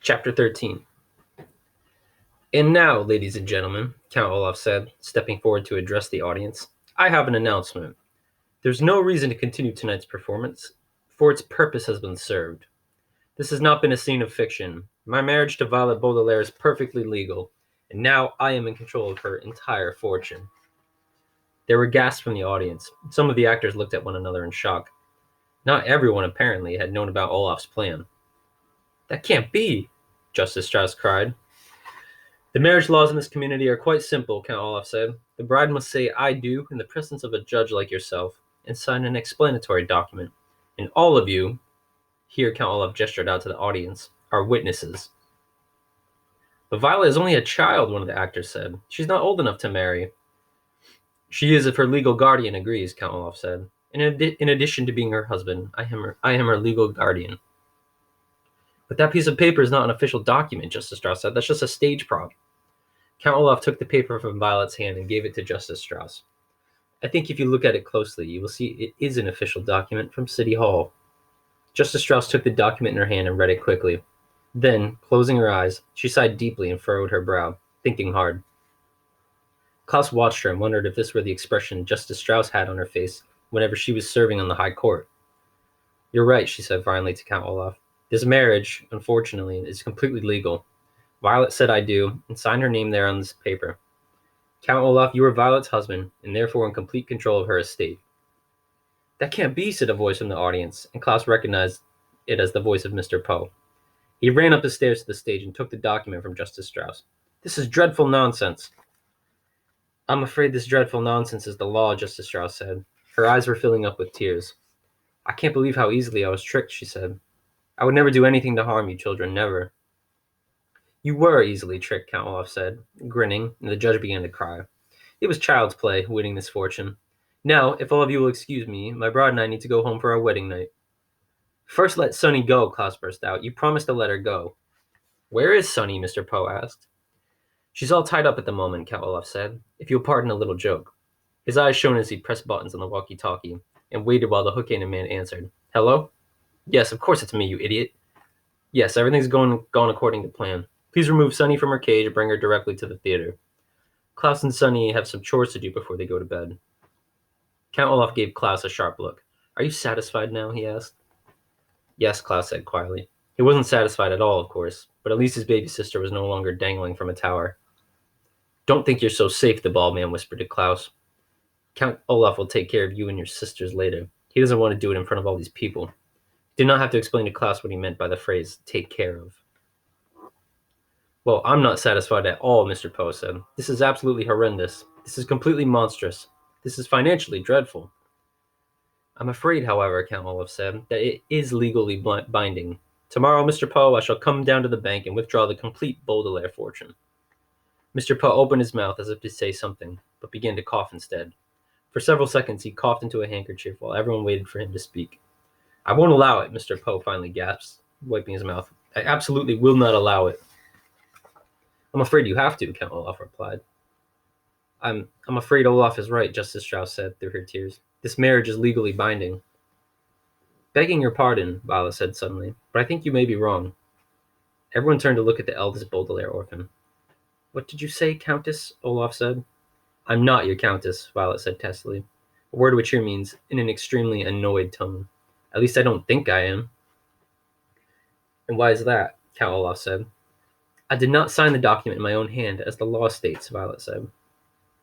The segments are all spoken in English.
Chapter 13. And now, ladies and gentlemen, Count Olaf said, stepping forward to address the audience, I have an announcement. There's no reason to continue tonight's performance, for its purpose has been served. This has not been a scene of fiction. My marriage to Violet Baudelaire is perfectly legal, and now I am in control of her entire fortune. There were gasps from the audience. Some of the actors looked at one another in shock. Not everyone, apparently, had known about Olaf's plan. That can't be, Justice Strauss cried. The marriage laws in this community are quite simple, Count Olaf said. The bride must say I do in the presence of a judge like yourself and sign an explanatory document. And all of you, here Count Olaf gestured out to the audience, are witnesses. But Violet is only a child, one of the actors said. She's not old enough to marry. She is if her legal guardian agrees, Count Olaf said. In addition to being her husband, I am her legal guardian. But that piece of paper is not an official document, Justice Strauss said. That's just a stage prop. Count Olaf took the paper from Violet's hand and gave it to Justice Strauss. I think if you look at it closely, you will see it is an official document from City Hall. Justice Strauss took the document in her hand and read it quickly. Then, closing her eyes, she sighed deeply and furrowed her brow, thinking hard. Klaus watched her and wondered if this were the expression Justice Strauss had on her face whenever she was serving on the High Court. You're right, she said finally to Count Olaf. This marriage, unfortunately, is completely legal. Violet said I do, and signed her name there on this paper. Count Olaf, you are Violet's husband, and therefore in complete control of her estate. That can't be, said a voice from the audience, and Klaus recognized it as the voice of Mr. Poe. He ran up the stairs to the stage and took the document from Justice Strauss. This is dreadful nonsense. I'm afraid this dreadful nonsense is the law, Justice Strauss said. Her eyes were filling up with tears. I can't believe how easily I was tricked, she said. I would never do anything to harm you children, never. You were easily tricked, Count Olaf said, grinning, and the judge began to cry. It was child's play, winning this fortune. Now, if all of you will excuse me, my bride and I need to go home for our wedding night. First let Sunny go, Klaus burst out. You promised to let her go. Where is Sunny? Mr. Poe asked. She's all tied up at the moment, Count Olaf said, if you'll pardon a little joke. His eyes shone as he pressed buttons on the walkie-talkie and waited while the hook-handed man answered. Hello? Yes, of course it's me, you idiot. Yes, everything's gone according to plan. Please remove Sunny from her cage and bring her directly to the theater. Klaus and Sunny have some chores to do before they go to bed. Count Olaf gave Klaus a sharp look. Are you satisfied now? He asked. Yes, Klaus said quietly. He wasn't satisfied at all, of course, but at least his baby sister was no longer dangling from a tower. Don't think you're so safe, the bald man whispered to Klaus. Count Olaf will take care of you and your sisters later. He doesn't want to do it in front of all these people. He did not have to explain to Klaus what he meant by the phrase, take care of. Well, I'm not satisfied at all, Mr. Poe said. This is absolutely horrendous. This is completely monstrous. This is financially dreadful. I'm afraid, however, Count Olaf said, that it is legally binding. Tomorrow, Mr. Poe, I shall come down to the bank and withdraw the complete Baudelaire fortune. Mr. Poe opened his mouth as if to say something, but began to cough instead. For several seconds, he coughed into a handkerchief while everyone waited for him to speak. I won't allow it, Mr. Poe finally gasped, wiping his mouth. I absolutely will not allow it. I'm afraid you have to, Count Olaf replied. I'm afraid Olaf is right, Justice Strauss said through her tears. This marriage is legally binding. Begging your pardon, Violet said suddenly, but I think you may be wrong. Everyone turned to look at the eldest Baudelaire orphan. What did you say, Countess? Olaf said. I'm not your Countess, Violet said testily, a word which here means in an extremely annoyed tone. At least I don't think I am. And why is that? Count Olaf said. I did not sign the document in my own hand, as the law states, Violet said.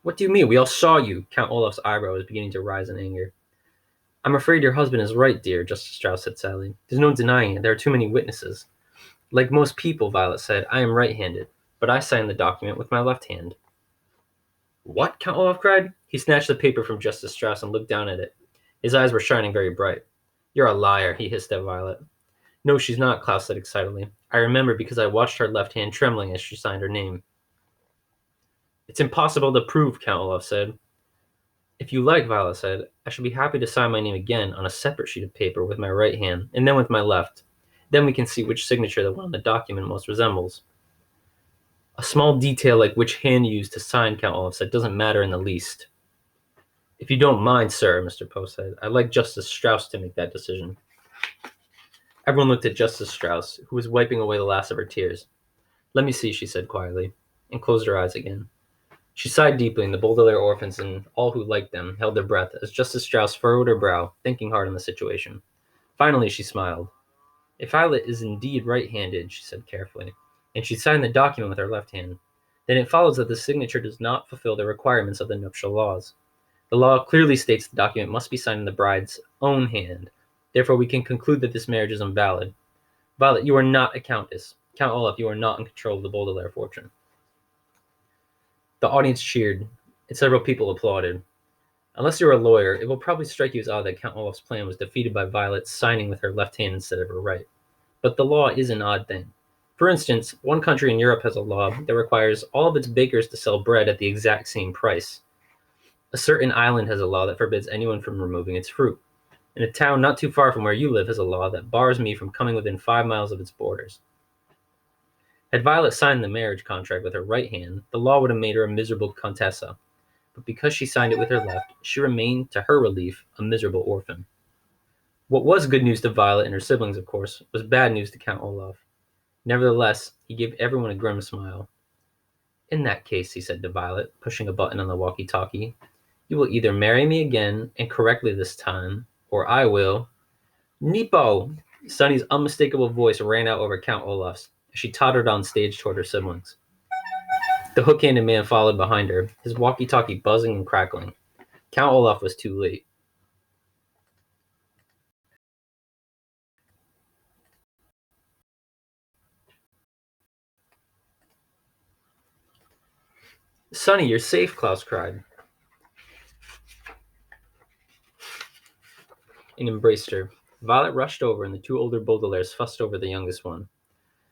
What do you mean? We all saw you. Count Olaf's eyebrow was beginning to rise in anger. I'm afraid your husband is right, dear, Justice Strauss said sadly. There's no denying it. There are too many witnesses. Like most people, Violet said, I am right-handed, but I signed the document with my left hand. What? Count Olaf cried. He snatched the paper from Justice Strauss and looked down at it. His eyes were shining very bright. You're a liar, he hissed at Violet. No, she's not, Klaus said excitedly. I remember because I watched her left hand trembling as she signed her name. It's impossible to prove, Count Olaf said. If you like, Violet said, I shall be happy to sign my name again on a separate sheet of paper with my right hand, and then with my left. Then we can see which signature the one on the document most resembles. A small detail like which hand you use to sign, Count Olaf said, doesn't matter in the least. If you don't mind, sir, Mr. Poe said, I'd like Justice Strauss to make that decision. Everyone looked at Justice Strauss, who was wiping away the last of her tears. "Let me see," she said quietly, and closed her eyes again. She sighed deeply, and the Baudelaire orphans and all who liked them held their breath as Justice Strauss furrowed her brow, thinking hard on the situation. Finally, she smiled. "If Violet is indeed right-handed," she said carefully, "and she signed the document with her left hand, then it follows that the signature does not fulfill the requirements of the nuptial laws. The law clearly states the document must be signed in the bride's own hand. Therefore, we can conclude that this marriage is invalid. Violet, you are not a countess. Count Olaf, you are not in control of the Baudelaire fortune." The audience cheered, and several people applauded. Unless you're a lawyer, it will probably strike you as odd that Count Olaf's plan was defeated by Violet signing with her left hand instead of her right. But the law is an odd thing. For instance, one country in Europe has a law that requires all of its bakers to sell bread at the exact same price. A certain island has a law that forbids anyone from removing its fruit. And a town not too far from where you live has a law that bars me from coming within 5 miles of its borders. Had Violet signed the marriage contract with her right hand, the law would have made her a miserable contessa. But because she signed it with her left, she remained, to her relief, a miserable orphan. What was good news to Violet and her siblings, of course, was bad news to Count Olaf. Nevertheless, he gave everyone a grim smile. "In that case," he said to Violet, pushing a button on the walkie-talkie, "you will either marry me again, and correctly this time, or I will—" "Nepo!" Sunny's unmistakable voice rang out over Count Olaf's as she tottered on stage toward her siblings. The hook-handed man followed behind her, his walkie-talkie buzzing and crackling. Count Olaf was too late. "Sonny, you're safe," Klaus cried, and embraced her. Violet rushed over, and the two older Baudelaires fussed over the youngest one.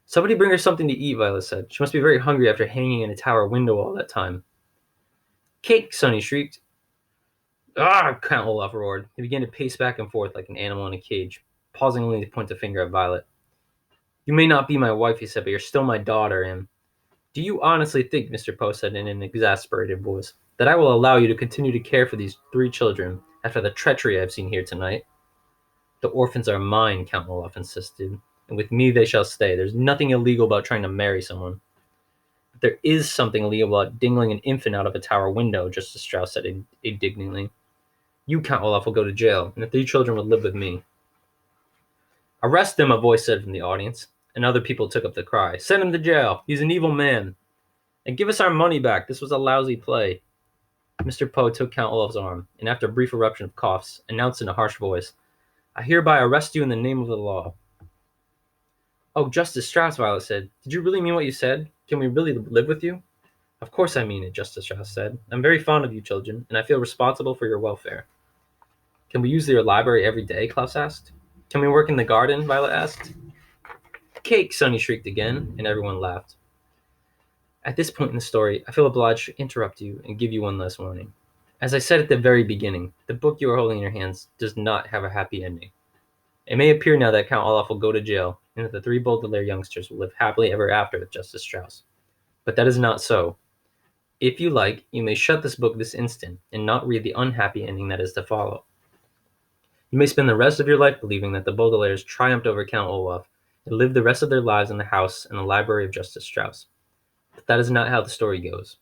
"Somebody bring her something to eat," Violet said. "She must be very hungry after hanging in a tower window all that time." "Cake!" Sonny shrieked. "Ah!" Count Olaf roared. He began to pace back and forth like an animal in a cage, pausing only to point a finger at Violet. "You may not be my wife," he said, "but you're still my daughter, and—" "Do you honestly think," Mr. Poe said in an exasperated voice, "that I will allow you to continue to care for these 3 children after the treachery I've seen here tonight?" "The orphans are mine," Count Olaf insisted, "and with me they shall stay. There's nothing illegal about trying to marry someone." "But there is something illegal about dingling an infant out of a tower window," Justice Strauss said indignantly. "You, Count Olaf, will go to jail, and the 3 children will live with me." "Arrest him," a voice said from the audience, and other people took up the cry. "Send him to jail. He's an evil man. And give us our money back. This was a lousy play." Mr. Poe took Count Olaf's arm, and after a brief eruption of coughs, announced in a harsh voice, "I hereby arrest you in the name of the law." "Oh, Justice Strauss," Violet said, "did you really mean what you said? Can we really live with you?" "Of course I mean it," Justice Strauss said. "I'm very fond of you children, and I feel responsible for your welfare." "Can we use your library every day?" Klaus asked. "Can we work in the garden?" Violet asked. "Cake!" Sonny shrieked again, and everyone laughed. At this point in the story, I feel obliged to interrupt you and give you one last warning. As I said at the very beginning, the book you are holding in your hands does not have a happy ending. It may appear now that Count Olaf will go to jail, and that the 3 Baudelaire youngsters will live happily ever after with Justice Strauss. But that is not so. If you like, you may shut this book this instant and not read the unhappy ending that is to follow. You may spend the rest of your life believing that the Baudelaires triumphed over Count Olaf and lived the rest of their lives in the house and the library of Justice Strauss. But that is not how the story goes.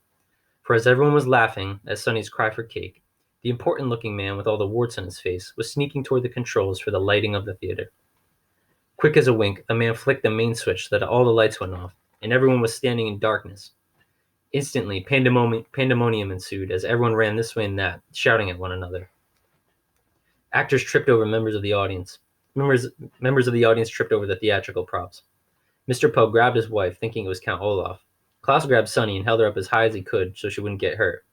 For as everyone was laughing at Sonny's cry for cake, the important-looking man with all the warts on his face was sneaking toward the controls for the lighting of the theater. Quick as a wink, the man flicked the main switch so that all the lights went off, and everyone was standing in darkness. Instantly, pandemonium ensued as everyone ran this way and that, shouting at one another. Actors tripped over members of the audience. Members of the audience tripped over the theatrical props. Mr. Poe grabbed his wife, thinking it was Count Olaf. Klaus grabbed Sonny and held her up as high as he could so she wouldn't get hurt.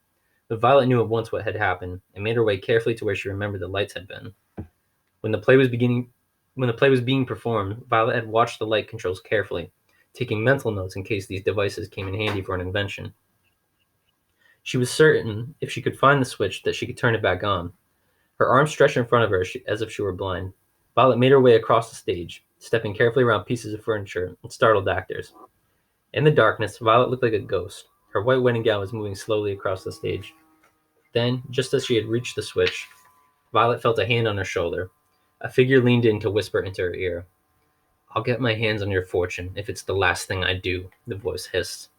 But Violet knew at once what had happened and made her way carefully to where she remembered the lights had been. When the play was being performed, Violet had watched the light controls carefully, taking mental notes in case these devices came in handy for an invention. She was certain, if she could find the switch, that she could turn it back on. Her arms stretched in front of her as if she were blind. Violet made her way across the stage, stepping carefully around pieces of furniture and startled actors. In the darkness, Violet looked like a ghost. Her white wedding gown was moving slowly across the stage. Then, just as she had reached the switch, Violet felt a hand on her shoulder. A figure leaned in to whisper into her ear. I'll get my hands on your fortune if it's the last thing I do, the voice hissed.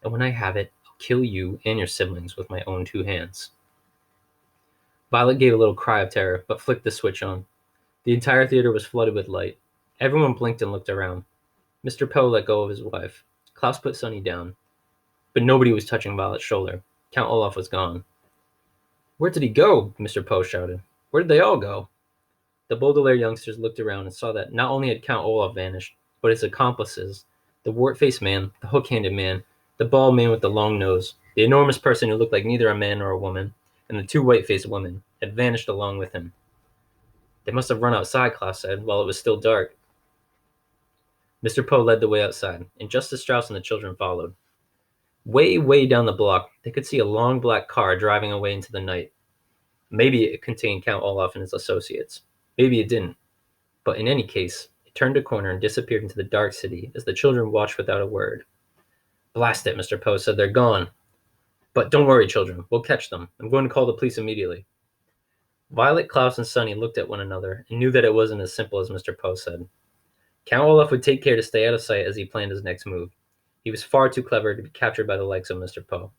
And when I have it, I'll kill you and your siblings with my own 2 hands. Violet gave a little cry of terror, but flicked the switch on. The entire theater was flooded with light. Everyone blinked and looked around. Mr. Poe let go of his wife. Klaus put Sonny down. But nobody was touching Violet's shoulder. Count Olaf was gone. Where did he go? Mr. Poe shouted. Where did they all go? The Baudelaire youngsters looked around and saw that not only had Count Olaf vanished, but his accomplices, the wart-faced man, the hook-handed man, the bald man with the long nose, the enormous person who looked like neither a man nor a woman, and the 2 white-faced women, had vanished along with him. They must have run outside, Klaus said, while it was still dark. Mr. Poe led the way outside, and Justice Strauss and the children followed. Way down the block, they could see a long black car driving away into the night. Maybe it contained Count Olaf and his associates. Maybe it didn't. But in any case, it turned a corner and disappeared into the dark city as the children watched without a word. Blast it, Mr. Poe said. They're gone. But don't worry, children. We'll catch them. I'm going to call the police immediately. Violet, Klaus, and Sonny looked at one another and knew that it wasn't as simple as Mr. Poe said. Count Olaf would take care to stay out of sight as he planned his next move. He was far too clever to be captured by the likes of Mr. Poe.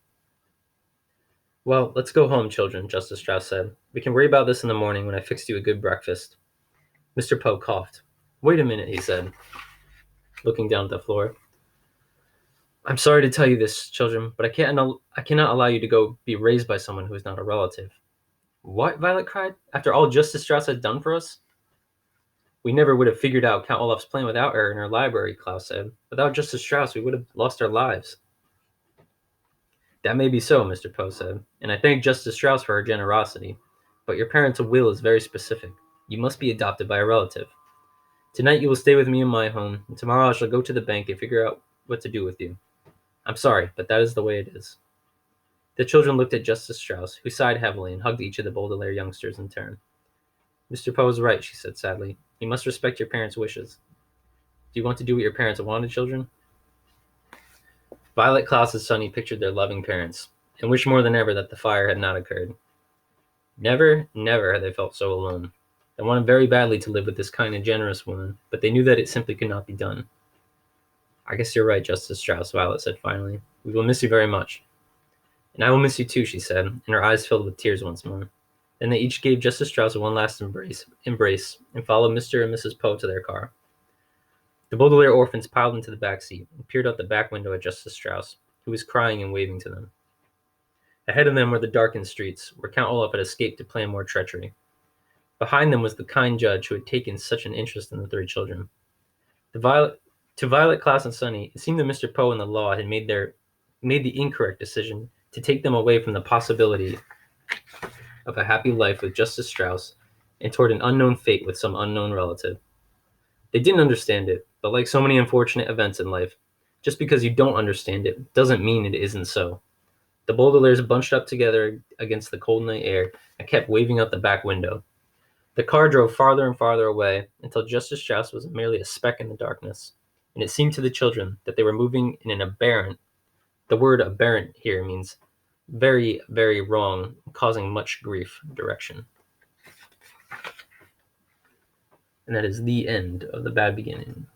Well, let's go home, children, Justice Strauss said. We can worry about this in the morning when I fixed you a good breakfast. Mr. Poe coughed. Wait a minute, he said, looking down at the floor. I'm sorry to tell you this, children, but I cannot allow you to go be raised by someone who is not a relative. What? Violet cried. After all Justice Strauss had done for us? We never would have figured out Count Olaf's plan without her in her library, Klaus said. Without Justice Strauss, we would have lost our lives. That may be so, Mr. Poe said, and I thank Justice Strauss for her generosity. But your parents' will is very specific. You must be adopted by a relative. Tonight you will stay with me in my home, and tomorrow I shall go to the bank and figure out what to do with you. I'm sorry, but that is the way it is. The children looked at Justice Strauss, who sighed heavily and hugged each of the Baudelaire youngsters in turn. Mr. Poe is right, she said sadly. You must respect your parents' wishes. Do you want to do what your parents wanted, children? Violet, Klaus, and Sonny pictured their loving parents, and wished more than ever that the fire had not occurred. Never had they felt so alone. They wanted very badly to live with this kind and generous woman, but they knew that it simply could not be done. I guess you're right, Justice Strauss, Violet said finally. We will miss you very much. And I will miss you too, she said, and her eyes filled with tears once more. Then they each gave Justice Strauss one last embrace, and followed Mr. and Mrs. Poe to their car. The Baudelaire orphans piled into the back seat and peered out the back window at Justice Strauss, who was crying and waving to them. Ahead of them were the darkened streets, where Count Olaf had escaped to plan more treachery. Behind them was the kind judge who had taken such an interest in the 3 children. To Violet, Klaus, and Sonny, it seemed that Mr. Poe and the law had made the incorrect decision to take them away from the possibility of a happy life with Justice Strauss and toward an unknown fate with some unknown relative. They didn't understand it, but like so many unfortunate events in life, just because you don't understand it doesn't mean it isn't so. The Baudelaires bunched up together against the cold night air and kept waving out the back window. The car drove farther and farther away until Justice Strauss was merely a speck in the darkness, and it seemed to the children that they were moving in an aberrant — the word aberrant here means very, very wrong, causing much grief — direction. And that is the end of The Bad Beginning.